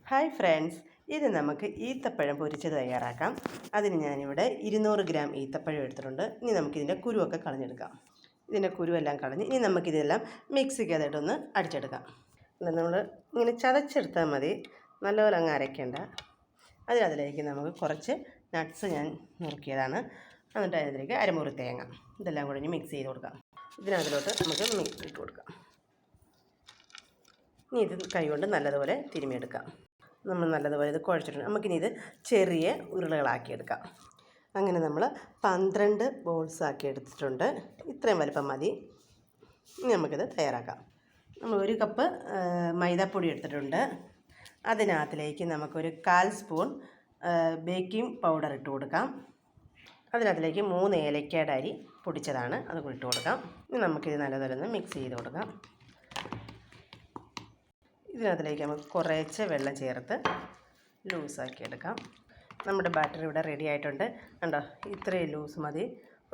Hi friends, ഇത് നമുക്ക് ഈത്തപ്പഴം പൊരിച്ചത് തയ്യാറാക്കാം. അതിന് ഞാനിവിടെ 200 ഗ്രാം ഈത്തപ്പഴം എടുത്തിട്ടുണ്ട്. ഇനി നമുക്കിതിൻ്റെ കുരുവൊക്കെ കളഞ്ഞെടുക്കാം. ഇതിൻ്റെ കുരുവെല്ലാം കളഞ്ഞ് ഇനി നമുക്കിതെല്ലാം മിക്സിക്കകത്തോട്ടൊന്ന് അടിച്ചെടുക്കാം. നമ്മൾ ഇങ്ങനെ ചതച്ചെടുത്താൽ മതി, നല്ലപോലെ അങ്ങ് അരയ്ക്കേണ്ട. അതിലേക്ക് നമുക്ക് കുറച്ച് നട്ട്സ് ഞാൻ നുറുക്കിയതാണ്. എന്നിട്ട് അതിലേക്ക് അരമുറി തേങ്ങ ഇതെല്ലാം കൂടി ഇനി മിക്സ് ചെയ്ത് കൊടുക്കാം. ഇതിനകത്തിലോട്ട് നമുക്ക് ഇട്ട് കൊടുക്കാം. ഇനി ഇത് കൈകൊണ്ട് നല്ലതുപോലെ തിരുമിയെടുക്കാം. നമ്മൾ നല്ലതുപോലെ ഇത് കുഴച്ചിട്ടുണ്ട്. നമുക്കിനി ഇത് ചെറിയ ഉരുളകളാക്കിയെടുക്കാം. അങ്ങനെ നമ്മൾ 12 ബോൾസ് ആക്കി എടുത്തിട്ടുണ്ട്. ഇത്രയും വലിപ്പം മതി. ഇനി നമുക്കിത് തയ്യാറാക്കാം. നമ്മൾ 1 കപ്പ് മൈദാപ്പൊടി എടുത്തിട്ടുണ്ട്. അതിനകത്തിലേക്ക് നമുക്കൊരു 1/4 സ്പൂൺ ബേക്കിംഗ് പൗഡർ ഇട്ട് കൊടുക്കാം. അതിനകത്തിലേക്ക് 3 ഏലക്കയുടെ അരി പൊടിച്ചതാണ്, അത് ഇട്ട് കൊടുക്കാം. ഇനി നമുക്കിത് നല്ലതുപോലെ ഒന്ന് മിക്സ് ചെയ്ത് കൊടുക്കാം. ഇതിനകത്തിലേക്ക് നമുക്ക് കുറേശ്ശെ വെള്ളം ചേർത്ത് ലൂസാക്കി എടുക്കാം. നമ്മുടെ ബാറ്റർ ഇവിടെ റെഡി ആയിട്ടുണ്ട്. കണ്ടോ, ഇത്രയും ലൂസ് മതി,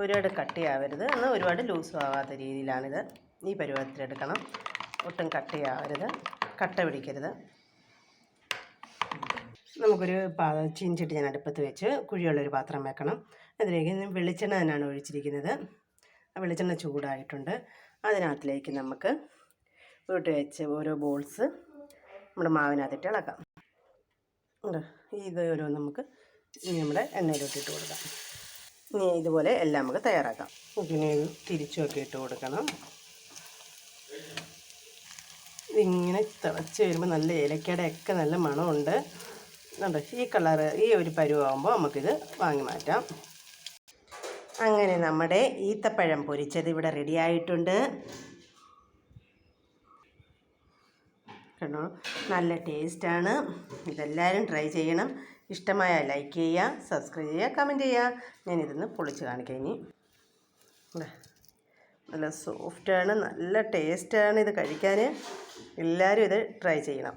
ഒരുപാട് കട്ടിയാവരുത്, എന്നാൽ ഒരുപാട് ലൂസും ആവാത്ത രീതിയിലാണിത്. ഈ പരുവത്തിലെടുക്കണം. ഒട്ടും കട്ടിയാവരുത്, കട്ട പിടിക്കരുത്. നമുക്കൊരു ചീഞ്ചട്ടി ഞാൻ അടുപ്പത്ത് വെച്ച് കുഴിയുള്ളൊരു പാത്രം വെക്കണം. അതിലേക്ക് വെളിച്ചെണ്ണ തന്നെയാണ് ഒഴിച്ചിരിക്കുന്നത്. ആ വെളിച്ചെണ്ണ ചൂടായിട്ടുണ്ട്. അതിനകത്തിലേക്ക് നമുക്ക് ഇട്ട് വെച്ച് ഓരോ ബോൾസ് നമ്മുടെ മാവിനകത്തിട്ട് ഇളക്കാം. ഇത് ഓരോ നമുക്ക് ഇനി നമ്മുടെ എണ്ണയിലോട്ടിട്ട് കൊടുക്കാം. ഇനി ഇതുപോലെ എല്ലാം നമുക്ക് തയ്യാറാക്കാം. ഇങ്ങനെ തിരിച്ചുമൊക്കെ ഇട്ട് കൊടുക്കണം. ഇതിങ്ങനെ തിളച്ച് വരുമ്പോൾ നല്ല ഏലക്കയുടെ ഒക്കെ നല്ല മണമുണ്ട്. കണ്ടോ, ഈ കളറ് ഈ ഒരു പരുവാകുമ്പോൾ നമുക്കിത് വാങ്ങി മാറ്റാം. അങ്ങനെ നമ്മുടെ ഈത്തപ്പഴം പൊരിച്ചത് ഇവിടെ റെഡി ആയിട്ടുണ്ട്. കണ്ടോ, നല്ല ടേസ്റ്റാണ്. ഇതെല്ലാവരും ട്രൈ ചെയ്യണം. ഇഷ്ടമായാൽ ലൈക്ക് ചെയ്യുക, സബ്സ്ക്രൈബ് ചെയ്യുക, കമൻറ്റ് ചെയ്യുക. ഞാനിതൊന്ന് പൊളിച്ച് കാണിക്കാം. ഇനി നല്ല സോഫ്റ്റാണ്, നല്ല ടേസ്റ്റാണ് ഇത് കഴിക്കാൻ. എല്ലാവരും ഇത് ട്രൈ ചെയ്യണം.